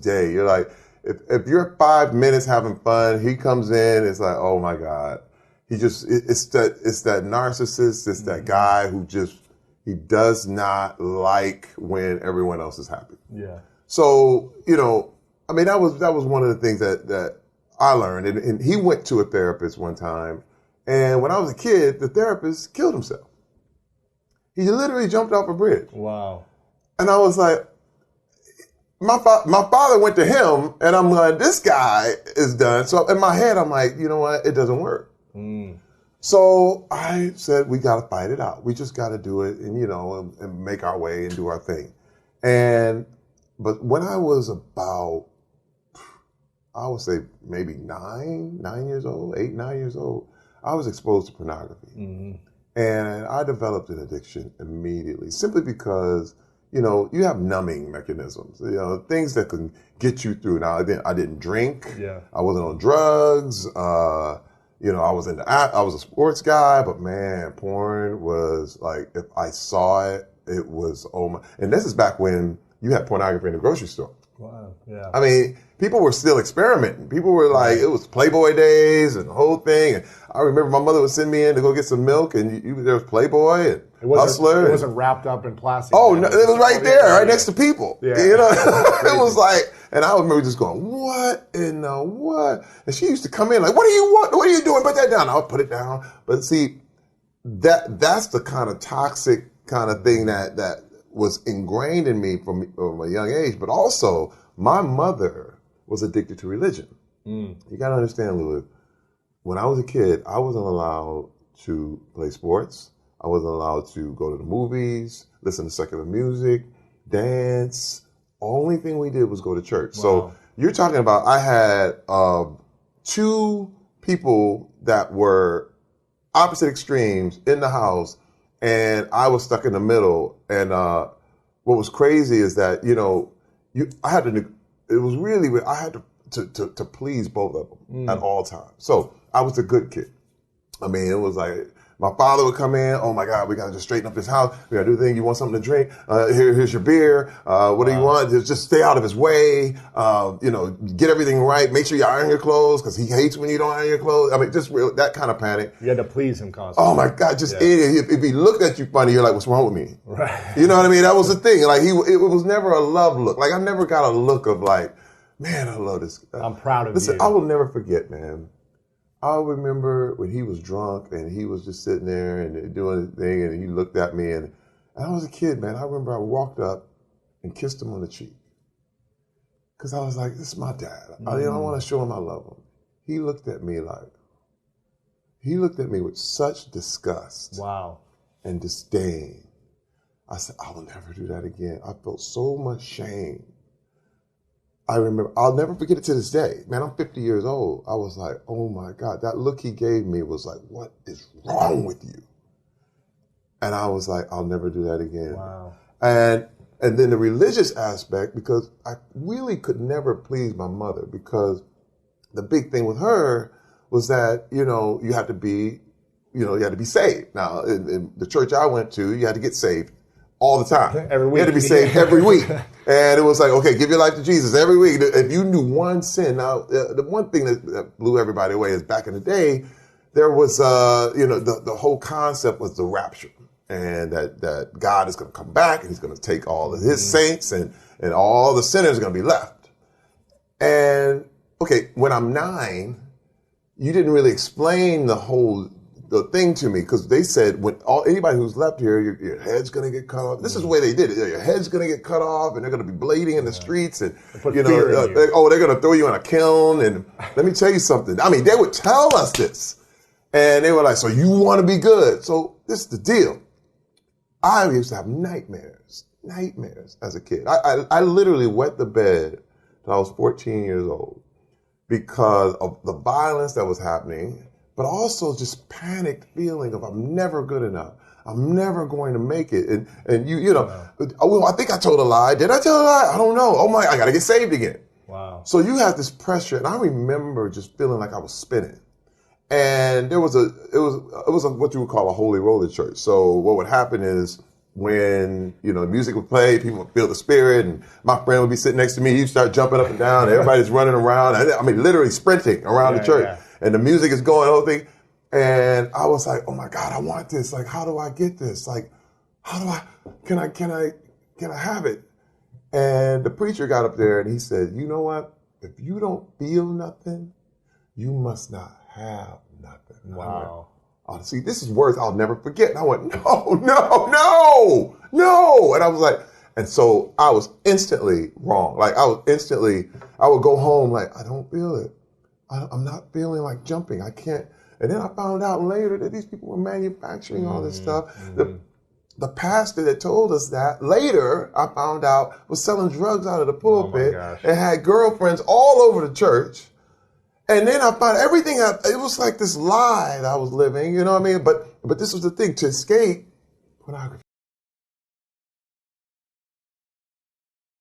day. You're like, if you're 5 minutes having fun, he comes in, it's like, oh my God. It's that narcissist, it's that guy who he does not like when everyone else is happy. Yeah. So, I mean, that was one of the things that I learned. And he went to a therapist one time. And when I was a kid, the therapist killed himself. He literally jumped off a bridge. Wow. And I was like, my father went to him, and I'm like, this guy is done. So in my head, I'm like, you know what? It doesn't work. So I said, we got to fight it out. We just got to do it and, and make our way and do our thing. But when I was about, I would say maybe 9 years old, 8, 9 years old, I was exposed to pornography. And I developed an addiction immediately, simply because, you have numbing mechanisms, things that can get you through. Now, I didn't drink. Yeah. I wasn't on drugs. I was a sports guy, but man, porn was like, if I saw it, it was, oh my. And this is back when you had pornography in the grocery store. Wow, yeah. I mean, people were still experimenting. People were like, it was Playboy days and the whole thing. And I remember my mother would send me in to go get some milk, and there was Playboy and Hustler. It wasn't wrapped up in plastic. Oh, no, it was right there, right next to people. Yeah. It was like, and I remember just going, what in the what? And she used to come in like, what do you want? What are you doing? Put that down. I'll put it down. But see, that's the kind of toxic kind of thing that was ingrained in me from a young age. But also, my mother was addicted to religion. You got to understand, Louis, when I was a kid, I wasn't allowed to play sports. I wasn't allowed to go to the movies, listen to secular music, dance. Only thing we did was go to church. Wow. So you're talking about, I had 2 people that were opposite extremes in the house, and I was stuck in the middle. And what was crazy is that, I had to please both of them at all times. So I was a good kid. I mean, it was like, my father would come in, oh my God, we got to just straighten up this house. We got to do the thing. You want something to drink? Here's your beer. What do you want? Just stay out of his way. Get everything right. Make sure you iron your clothes, because he hates when you don't iron your clothes. I mean, just that kind of panic. You had to please him constantly. Oh my God, idiot. If he looked at you funny, you're like, what's wrong with me? Right. You know what I mean? That was the thing. Like it was never a love look. Like I never got a look of like, man, I love this guy. I'm proud of you. Listen, I will never forget, man. I remember when he was drunk and he was just sitting there and doing his thing, and he looked at me, and I was a kid, man. I remember I walked up and kissed him on the cheek, because I was like, this is my dad. I want to show him I love him. He looked at me with such disgust. Wow. And disdain. I said, I will never do that again. I felt so much shame. I remember, I'll never forget it to this day. Man, I'm 50 years old. I was like, oh my God, that look he gave me was like, what is wrong with you? And I was like, I'll never do that again. Wow. And then the religious aspect, because I really could never please my mother, because the big thing with her was that, you had to be saved. Now, in the church I went to, you had to get saved all the time. Every week. You had to be saved every week. And it was like, okay, give your life to Jesus every week. If you knew one sin, now, the one thing that blew everybody away is back in the day, there was, the whole concept was the rapture. And that God is going to come back, and he's going to take all of his saints, and all the sinners are going to be left. And, okay, when I'm 9, you didn't really explain the thing to me, because they said anybody who's left here, your head's going to get cut off. This is the way they did it. Your head's going to get cut off, and they're going to be bleeding in the streets, and they're going to throw you in a kiln. And let me tell you something. I mean, they would tell us this, and they were like, "So you want to be good?" So this is the deal. I used to have nightmares as a kid. I literally wet the bed till I was 14 years old because of the violence that was happening, but also just panicked feeling of I'm never good enough. I'm never going to make it. And I think I told a lie. Did I tell a lie? I don't know. Oh my, I got to get saved again. Wow. So you have this pressure. And I remember just feeling like I was spinning. And it was what you would call a holy roller church. So what would happen is when, you know, music would play, people would feel the spirit, and my friend would be sitting next to me, he'd start jumping up and down, everybody's running around, I mean, literally sprinting around the church, and the music is going, the whole thing, and I was like, oh my God, I want this, like, how do I get this, like, how do I, can I have it? And the preacher got up there and he said, you know what, if you don't feel nothing, you must not have nothing. And Wow. oh, see, this is words I'll never forget. And I went, no. And I was like, and so I was instantly wrong. Like I would go home like, I don't feel it. I'm not feeling like jumping. I can't. And then I found out later that these people were manufacturing all this stuff. The pastor that told us that later, I found out, was selling drugs out of the pulpit and had girlfriends all over the church. And then I found everything, it was like this lie that I was living, you know what I mean? But this was the thing, to escape pornography.